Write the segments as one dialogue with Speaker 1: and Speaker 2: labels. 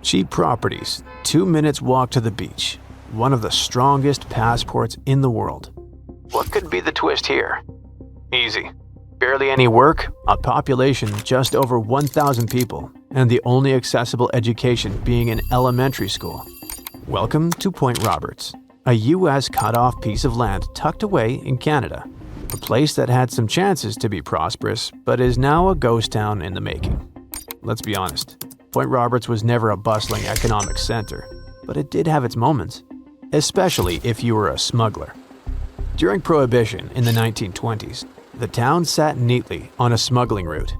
Speaker 1: Cheap properties, 2 minutes walk to the beach, one of the strongest passports in the world. What could be the twist here? Easy. Barely any work, a population just over 1,000 people, and the only accessible education being an elementary school. Welcome to Point Roberts, a U.S. cut-off piece of land tucked away in Canada. A place that had some chances to be prosperous, but is now a ghost town in the making. Let's be honest, Point Roberts was never a bustling economic center, but it did have its moments, especially if you were a smuggler. During Prohibition in the 1920s, the town sat neatly on a smuggling route.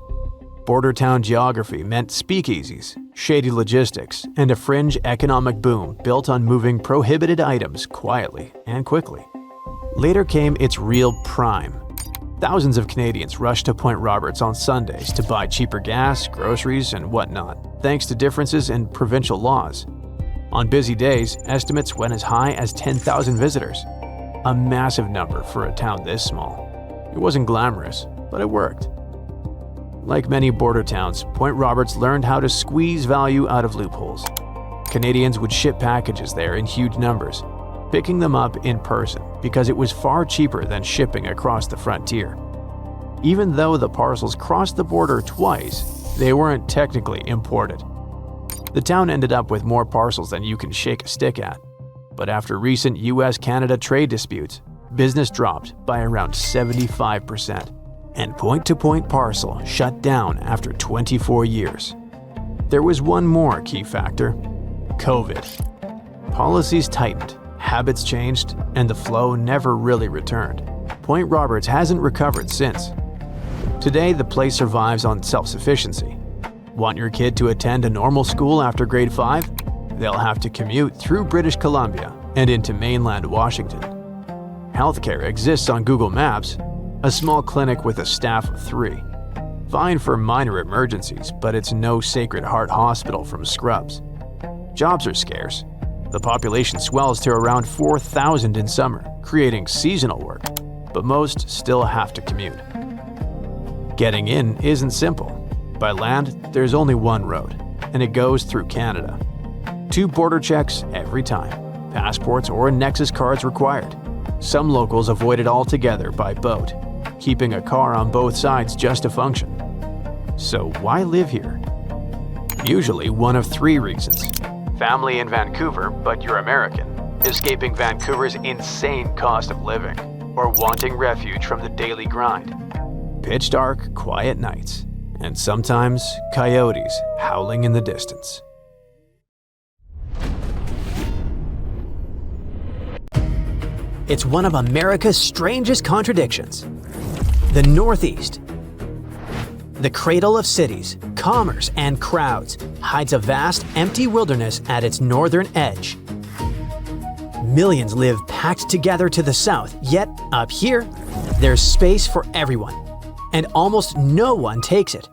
Speaker 1: Border town geography meant speakeasies, shady logistics, and a fringe economic boom built on moving prohibited items quietly and quickly. Later came its real prime. Thousands of Canadians rushed to Point Roberts on Sundays to buy cheaper gas, groceries, and whatnot, thanks to differences in provincial laws. On busy days, estimates went as high as 10,000 visitors, a massive number for a town this small. It wasn't glamorous, but it worked. Like many border towns, Point Roberts learned how to squeeze value out of loopholes. Canadians would ship packages there in huge numbers, picking them up in person because it was far cheaper than shipping across the frontier. Even though the parcels crossed the border twice, they weren't technically imported. The town ended up with more parcels than you can shake a stick at. But after recent US-Canada trade disputes, business dropped by around 75%, and point-to-point parcel shut down after 24 years. There was one more key factor: COVID. Policies tightened, habits changed, and the flow never really returned. Point Roberts hasn't recovered since. Today, the place survives on self-sufficiency. Want your kid to attend a normal school after grade 5? They'll have to commute through British Columbia and into mainland Washington. Healthcare exists on Google Maps, a small clinic with a staff of 3. Fine for minor emergencies, but it's no Sacred Heart Hospital from Scrubs. Jobs are scarce. The population swells to around 4,000 in summer, creating seasonal work, but most still have to commute. Getting in isn't simple. By land, there's only one road, and it goes through Canada. 2 border checks every time, passports or Nexus cards required. Some locals avoid it altogether by boat, keeping a car on both sides just to function. So why live here? Usually one of 3 reasons. Family in Vancouver, but you're American, escaping Vancouver's insane cost of living, or wanting refuge from the daily grind. Pitch dark, quiet nights, and sometimes coyotes howling in the distance. It's one of America's strangest contradictions. The Northeast, the cradle of cities, commerce, and crowds, hides a vast, empty wilderness at its northern edge. Millions live packed together to the south, yet up here, there's space for everyone, and almost no one takes it.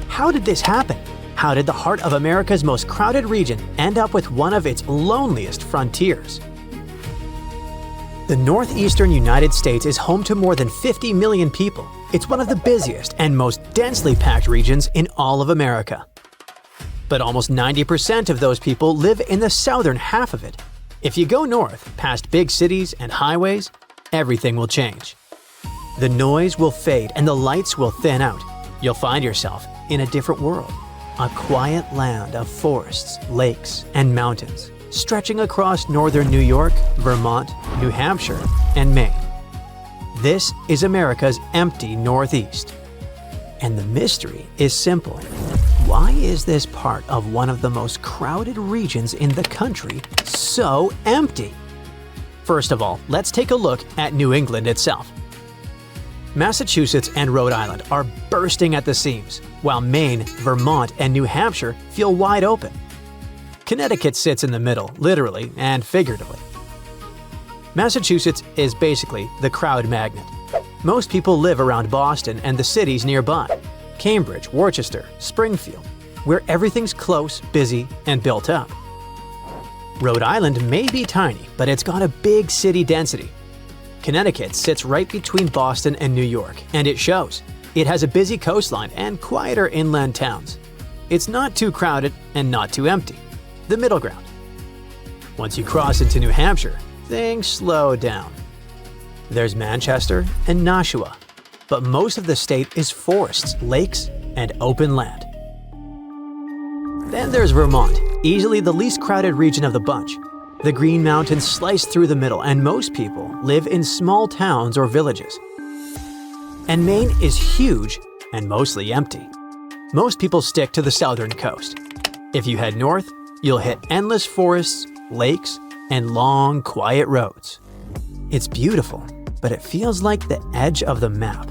Speaker 1: How did this happen? How did the heart of America's most crowded region end up with one of its loneliest frontiers? The northeastern United States is home to more than 50 million people. It's one of the busiest and most densely packed regions in all of America. But almost 90% of those people live in the southern half of it. If you go north, past big cities and highways, everything will change. The noise will fade and the lights will thin out. You'll find yourself in a different world. A quiet land of forests, lakes, and mountains, stretching across northern New York, Vermont, New Hampshire, and Maine. This is America's empty Northeast. And the mystery is simple. Why is this part of one of the most crowded regions in the country so empty? First of all, let's take a look at New England itself. Massachusetts and Rhode Island are bursting at the seams, while Maine, Vermont, and New Hampshire feel wide open. Connecticut sits in the middle, literally and figuratively. Massachusetts is basically the crowd magnet. Most people live around Boston and the cities nearby, Cambridge, Worcester, Springfield, where everything's close, busy, and built up. Rhode Island may be tiny, but it's got a big city density. Connecticut sits right between Boston and New York, and it shows. It has a busy coastline and quieter inland towns. It's not too crowded and not too empty. The middle ground. Once you cross into New Hampshire, things slow down. There's Manchester and Nashua, but most of the state is forests, lakes, and open land. Then there's Vermont, easily the least crowded region of the bunch. The Green Mountains slice through the middle, and most people live in small towns or villages. And Maine is huge and mostly empty. Most people stick to the southern coast. If you head north, you'll hit endless forests, lakes, and long, quiet roads. It's beautiful, but it feels like the edge of the map.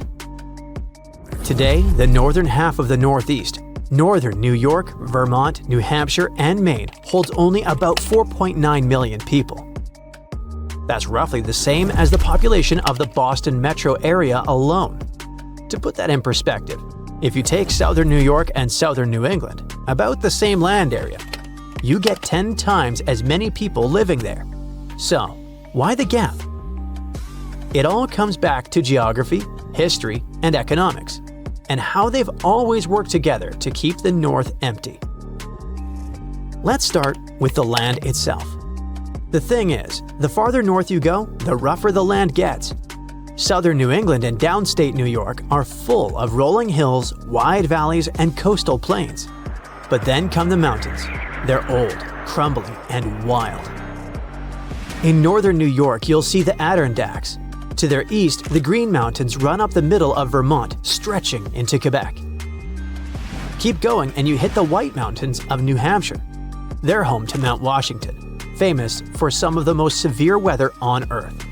Speaker 1: Today, the northern half of the Northeast, northern New York, Vermont, New Hampshire, and Maine holds only about 4.9 million people. That's roughly the same as the population of the Boston metro area alone. To put that in perspective, if you take southern New York and southern New England, about the same land area, you get 10 times as many people living there. So, why the gap? It all comes back to geography, history, and economics, and how they've always worked together to keep the North empty. Let's start with the land itself. The thing is, the farther north you go, the rougher the land gets. Southern New England and downstate New York are full of rolling hills, wide valleys, and coastal plains. But then come the mountains. They're old, crumbling, and wild. In northern New York, you'll see the Adirondacks. To their east, the Green Mountains run up the middle of Vermont, stretching into Quebec. Keep going and you hit the White Mountains of New Hampshire. They're home to Mount Washington, famous for some of the most severe weather on Earth.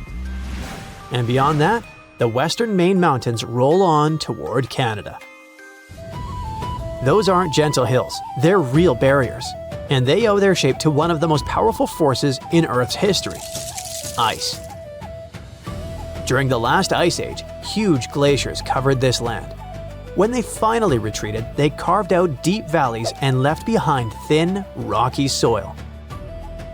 Speaker 1: And beyond that, the western Maine Mountains roll on toward Canada. Those aren't gentle hills, they're real barriers, and they owe their shape to one of the most powerful forces in Earth's history: ice. During the last ice age, huge glaciers covered this land. When they finally retreated, they carved out deep valleys and left behind thin, rocky soil.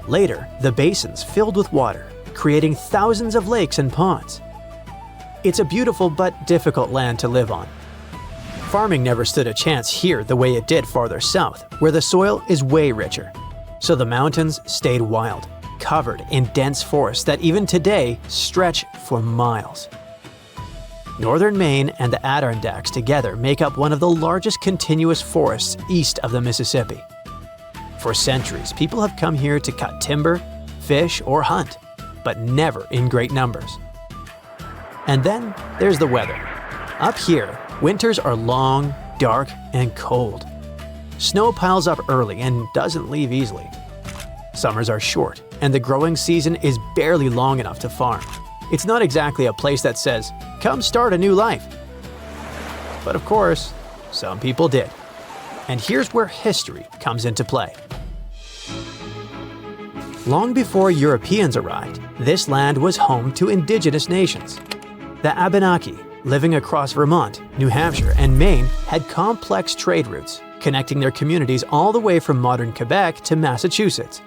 Speaker 1: Later, the basins filled with water, creating thousands of lakes and ponds. It's a beautiful but difficult land to live on. Farming never stood a chance here the way it did farther south, where the soil is way richer. So the mountains stayed wild, covered in dense forests that even today stretch for miles. Northern Maine and the Adirondacks together make up one of the largest continuous forests east of the Mississippi. For centuries, people have come here to cut timber, fish, or hunt, but never in great numbers. And then there's the weather. Up here, winters are long, dark, and cold. Snow piles up early and doesn't leave easily. Summers are short, and the growing season is barely long enough to farm. It's not exactly a place that says, "Come start a new life." But of course, some people did. And here's where history comes into play. Long before Europeans arrived, this land was home to indigenous nations. The Abenaki, living across Vermont, New Hampshire, and Maine, had complex trade routes, connecting their communities all the way from modern Quebec to Massachusetts.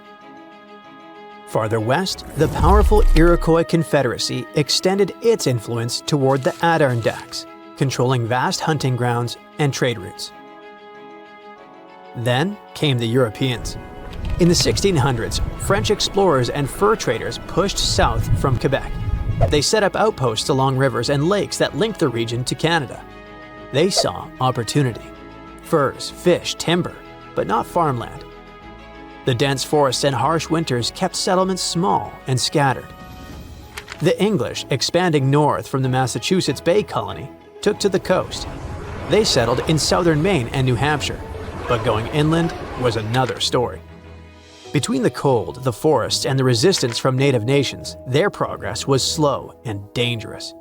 Speaker 1: Farther west, the powerful Iroquois Confederacy extended its influence toward the Adirondacks, controlling vast hunting grounds and trade routes. Then came the Europeans. In the 1600s, French explorers and fur traders pushed south from Quebec. They set up outposts along rivers and lakes that linked the region to Canada. They saw opportunity: furs, fish, timber, but not farmland. The dense forests and harsh winters kept settlements small and scattered. The English, expanding north from the Massachusetts Bay Colony, took to the coast. They settled in southern Maine and New Hampshire, but going inland was another story. Between the cold, the forests, and the resistance from native nations, their progress was slow and dangerous.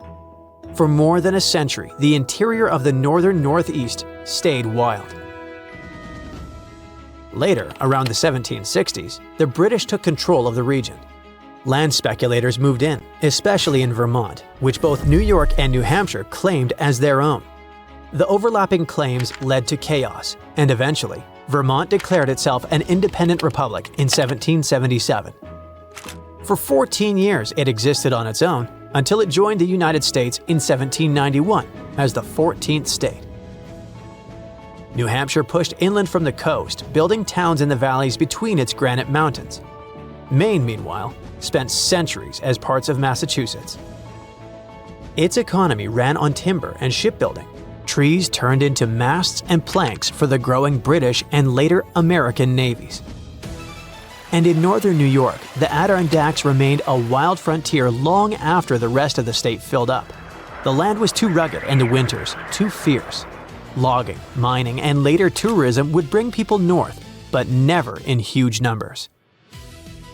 Speaker 1: For more than a century, the interior of the northern Northeast stayed wild. Later, around the 1760s, the British took control of the region. Land speculators moved in, especially in Vermont, which both New York and New Hampshire claimed as their own. The overlapping claims led to chaos, and eventually, Vermont declared itself an independent republic in 1777. For 14 years, it existed on its own until it joined the United States in 1791 as the 14th state. New Hampshire pushed inland from the coast, building towns in the valleys between its granite mountains. Maine, meanwhile, spent centuries as parts of Massachusetts. Its economy ran on timber and shipbuilding. Trees turned into masts and planks for the growing British and later American navies. And in northern New York, the Adirondacks remained a wild frontier long after the rest of the state filled up. The land was too rugged and the winters too fierce. Logging, mining, and later tourism would bring people north, but never in huge numbers.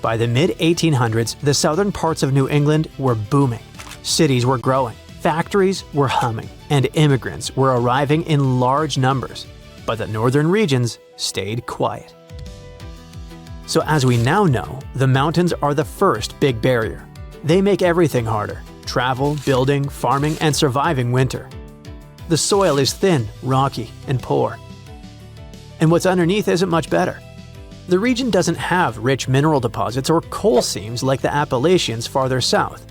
Speaker 1: By the mid-1800s, the southern parts of New England were booming. Cities were growing, factories were humming, and immigrants were arriving in large numbers. But the northern regions stayed quiet. So as we now know, the mountains are the first big barrier. They make everything harder: travel, building, farming, and surviving winter. The soil is thin, rocky, and poor. And what's underneath isn't much better. The region doesn't have rich mineral deposits or coal seams like the Appalachians farther south.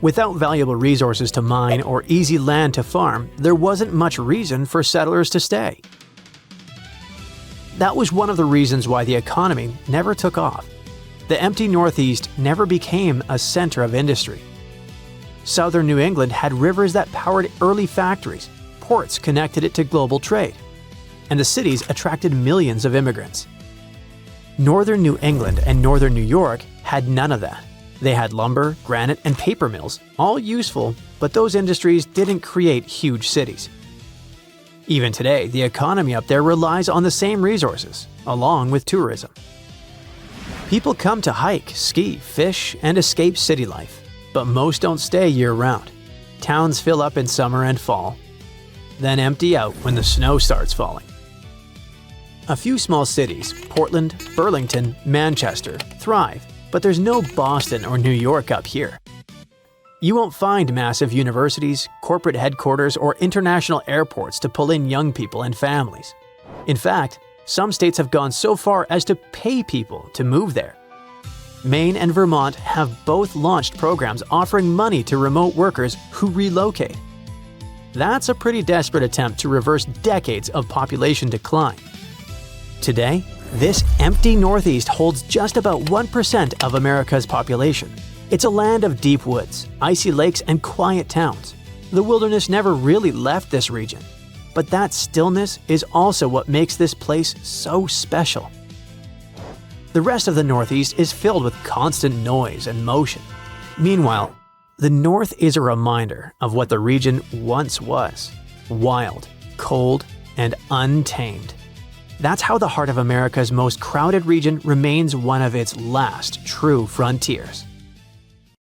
Speaker 1: Without valuable resources to mine or easy land to farm, there wasn't much reason for settlers to stay. That was one of the reasons why the economy never took off. The empty Northeast never became a center of industry. Southern New England had rivers that powered early factories, ports connected it to global trade, and the cities attracted millions of immigrants. Northern New England and northern New York had none of that. They had lumber, granite, and paper mills, all useful, but those industries didn't create huge cities. Even today, the economy up there relies on the same resources, along with tourism. People come to hike, ski, fish, and escape city life, but most don't stay year-round. Towns fill up in summer and fall, then empty out when the snow starts falling. A few small cities, Portland, Burlington, Manchester, thrive, but there's no Boston or New York up here. You won't find massive universities, corporate headquarters, or international airports to pull in young people and families. In fact, some states have gone so far as to pay people to move there. Maine and Vermont have both launched programs offering money to remote workers who relocate. That's a pretty desperate attempt to reverse decades of population decline. Today, this empty Northeast holds just about 1% of America's population. It's a land of deep woods, icy lakes, and quiet towns. The wilderness never really left this region. But that stillness is also what makes this place so special. The rest of the Northeast is filled with constant noise and motion. Meanwhile, the North is a reminder of what the region once was: wild, cold, and untamed. That's how the heart of America's most crowded region remains one of its last true frontiers.